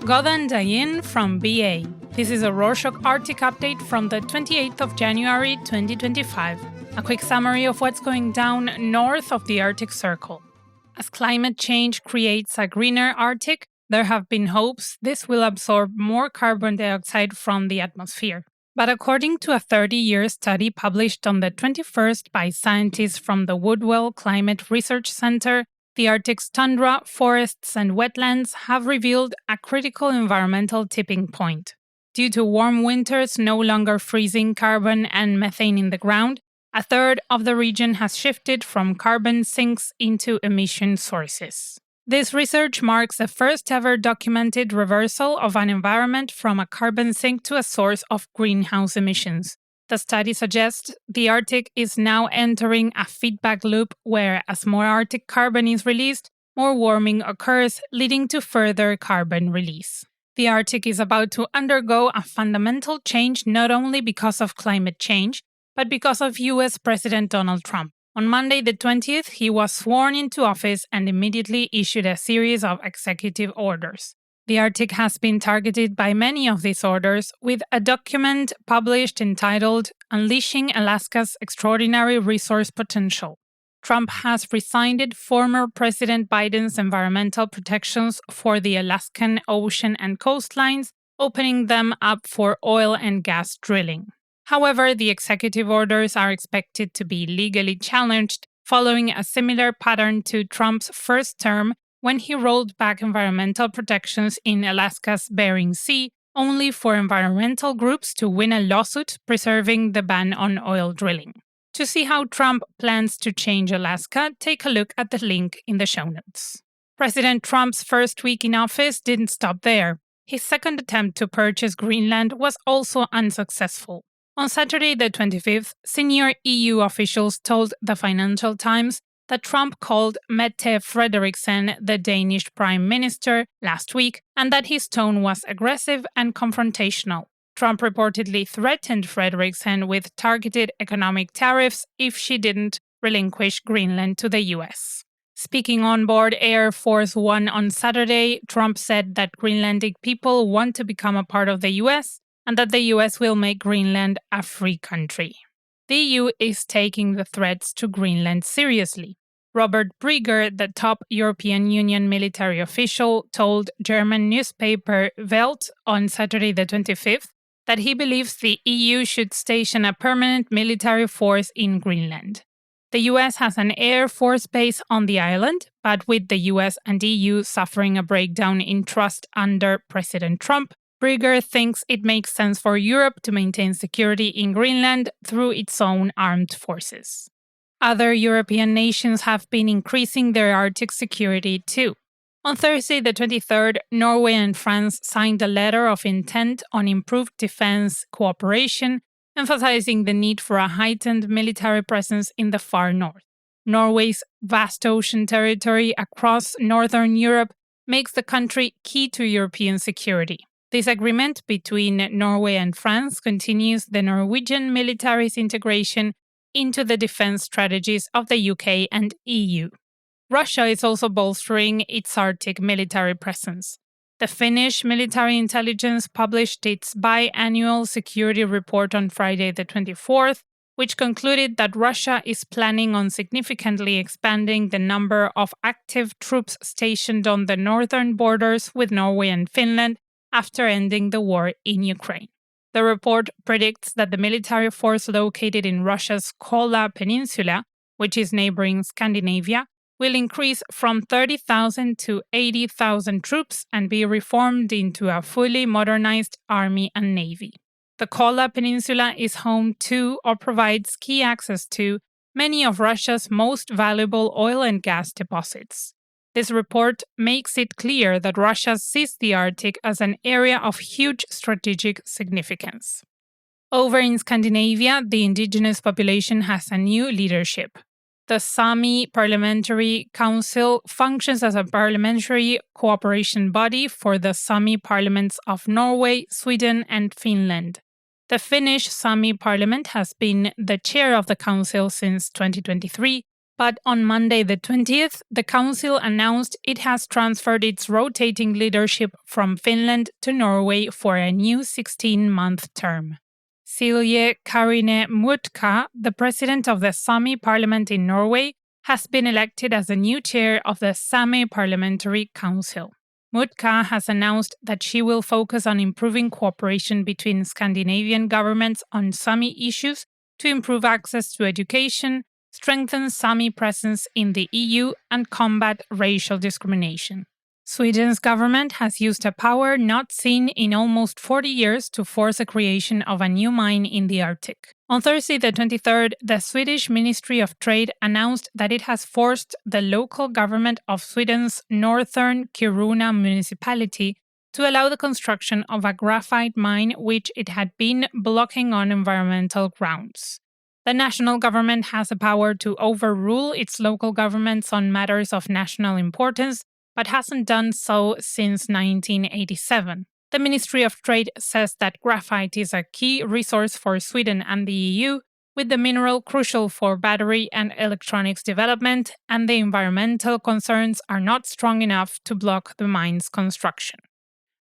Godan Dayin from BA. This is a Rorschach Arctic update from the 28th of January 2025. A quick summary of what's going down north of the Arctic Circle. As climate change creates a greener Arctic, there have been hopes this will absorb more carbon dioxide from the atmosphere. But according to a 30-year study published on the 21st by scientists from the Woodwell Climate Research Center, the Arctic's tundra, forests, and wetlands have revealed a critical environmental tipping point. Due to warm winters no longer freezing carbon and methane in the ground, a third of the region has shifted from carbon sinks into emission sources. This research marks the first ever documented reversal of an environment from a carbon sink to a source of greenhouse emissions. The study suggests the Arctic is now entering a feedback loop where, as more Arctic carbon is released, more warming occurs, leading to further carbon release. The Arctic is about to undergo a fundamental change not only because of climate change, but because of US President Donald Trump. On Monday the 20th, he was sworn into office and immediately issued a series of executive orders. The Arctic has been targeted by many of these orders, with a document published entitled Unleashing Alaska's Extraordinary Resource Potential. Trump has rescinded former President Biden's environmental protections for the Alaskan ocean and coastlines, opening them up for oil and gas drilling. However, the executive orders are expected to be legally challenged, following a similar pattern to Trump's first term when he rolled back environmental protections in Alaska's Bering Sea, only for environmental groups to win a lawsuit preserving the ban on oil drilling. To see how Trump plans to change Alaska, take a look at the link in the show notes. President Trump's first week in office didn't stop there. His second attempt to purchase Greenland was also unsuccessful. On Saturday the 25th, senior EU officials told the Financial Times that Trump called Mette Frederiksen, the Danish Prime Minister, last week, and that his tone was aggressive and confrontational. Trump reportedly threatened Frederiksen with targeted economic tariffs if she didn't relinquish Greenland to the US. Speaking on board Air Force One on Saturday, Trump said that Greenlandic people want to become a part of the US and that the US will make Greenland a free country. The EU is taking the threats to Greenland seriously. Robert Brigger, the top European Union military official, told German newspaper Welt on Saturday the 25th that he believes the EU should station a permanent military force in Greenland. The US has an air force base on the island, but with the US and EU suffering a breakdown in trust under President Trump, Brigger thinks it makes sense for Europe to maintain security in Greenland through its own armed forces. Other European nations have been increasing their Arctic security too. On Thursday the 23rd, Norway and France signed a letter of intent on improved defense cooperation, emphasizing the need for a heightened military presence in the far north. Norway's vast ocean territory across northern Europe makes the country key to European security. This agreement between Norway and France continues the Norwegian military's integration into the defense strategies of the UK and EU. Russia is also bolstering its Arctic military presence. The Finnish military intelligence published its biannual security report on Friday the 24th, which concluded that Russia is planning on significantly expanding the number of active troops stationed on the northern borders with Norway and Finland after ending the war in Ukraine. The report predicts that the military force located in Russia's Kola Peninsula, which is neighboring Scandinavia, will increase from 30,000 to 80,000 troops and be reformed into a fully modernized army and navy. The Kola Peninsula is home to, or provides key access to, many of Russia's most valuable oil and gas deposits. This report makes it clear that Russia sees the Arctic as an area of huge strategic significance. Over in Scandinavia, the indigenous population has a new leadership. The Sami Parliamentary Council functions as a parliamentary cooperation body for the Sami parliaments of Norway, Sweden, and Finland. The Finnish Sami parliament has been the chair of the council since 2023, but on Monday the 20th, the council announced it has transferred its rotating leadership from Finland to Norway for a new 16-month term. Silje Karine Mutka, the president of the Sami parliament in Norway, has been elected as the new chair of the Sami Parliamentary Council. Mutka has announced that she will focus on improving cooperation between Scandinavian governments on Sami issues to improve access to education, strengthen Sami presence in the EU, and combat racial discrimination. Sweden's government has used a power not seen in almost 40 years to force the creation of a new mine in the Arctic. On Thursday, the 23rd, the Swedish Ministry of Trade announced that it has forced the local government of Sweden's northern Kiruna municipality to allow the construction of a graphite mine which it had been blocking on environmental grounds. The national government has the power to overrule its local governments on matters of national importance, but hasn't done so since 1987. The Ministry of Trade says that graphite is a key resource for Sweden and the EU, with the mineral crucial for battery and electronics development, and the environmental concerns are not strong enough to block the mine's construction.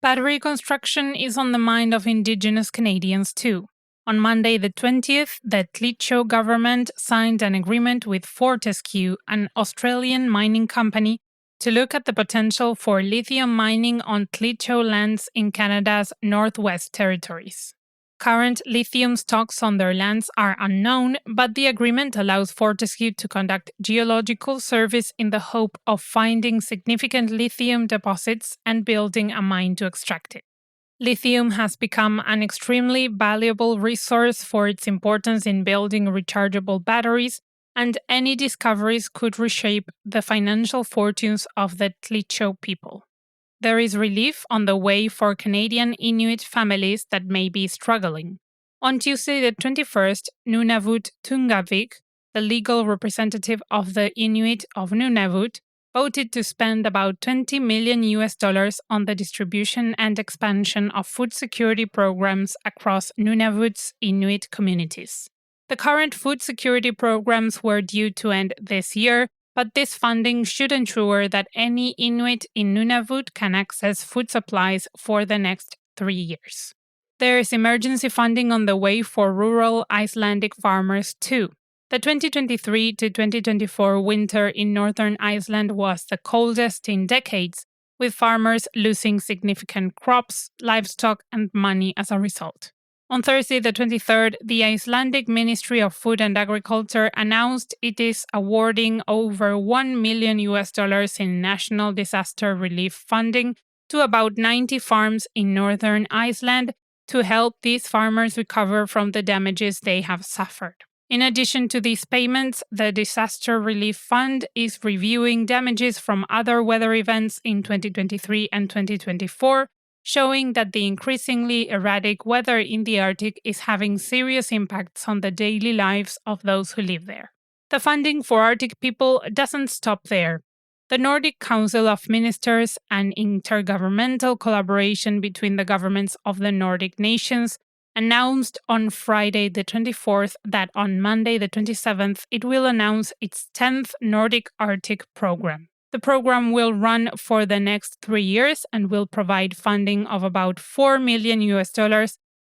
Battery construction is on the mind of Indigenous Canadians too. On Monday the 20th, the Klitschou government signed an agreement with Fortescue, an Australian mining company, to look at the potential for lithium mining on Klitschou lands in Canada's Northwest Territories. Current lithium stocks on their lands are unknown, but the agreement allows Fortescue to conduct geological surveys in the hope of finding significant lithium deposits and building a mine to extract it. Lithium has become an extremely valuable resource for its importance in building rechargeable batteries, and any discoveries could reshape the financial fortunes of the Klitschou people. There is relief on the way for Canadian Inuit families that may be struggling. On Tuesday the 21st, Nunavut Tungavik, the legal representative of the Inuit of Nunavut, voted to spend about $20 million on the distribution and expansion of food security programs across Nunavut's Inuit communities. The current food security programs were due to end this year, but this funding should ensure that any Inuit in Nunavut can access food supplies for the next 3 years. There is emergency funding on the way for rural Icelandic farmers too. The 2023 to 2024 winter in northern Iceland was the coldest in decades, with farmers losing significant crops, livestock, and money as a result. On Thursday, the 23rd, the Icelandic Ministry of Food and Agriculture announced it is awarding over $1 million in national disaster relief funding to about 90 farms in northern Iceland to help these farmers recover from the damages they have suffered. In addition to these payments, the Disaster Relief Fund is reviewing damages from other weather events in 2023 and 2024, showing that the increasingly erratic weather in the Arctic is having serious impacts on the daily lives of those who live there. The funding for Arctic people doesn't stop there. The Nordic Council of Ministers, an intergovernmental collaboration between the governments of the Nordic nations, announced on Friday the 24th that on Monday the 27th it will announce its 10th Nordic Arctic program. The program will run for the next 3 years and will provide funding of about $4 million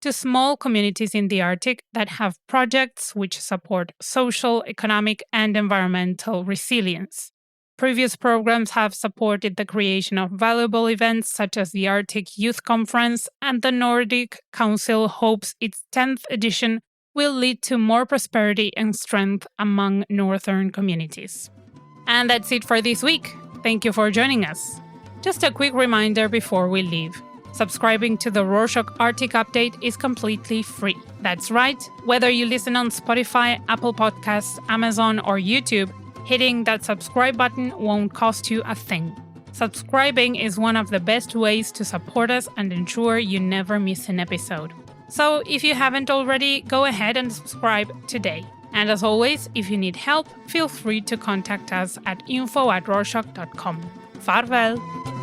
to small communities in the Arctic that have projects which support social, economic, and environmental resilience. Previous programs have supported the creation of valuable events such as the Arctic Youth Conference, and the Nordic Council hopes its 10th edition will lead to more prosperity and strength among northern communities. And that's it for this week. Thank you for joining us. Just a quick reminder before we leave. Subscribing to the Rorschach Arctic Update is completely free. That's right, whether you listen on Spotify, Apple Podcasts, Amazon, or YouTube, hitting that subscribe button won't cost you a thing. Subscribing is one of the best ways to support us and ensure you never miss an episode. So if you haven't already, go ahead and subscribe today. And as always, if you need help, feel free to contact us at info@rorschach.com. Farväl!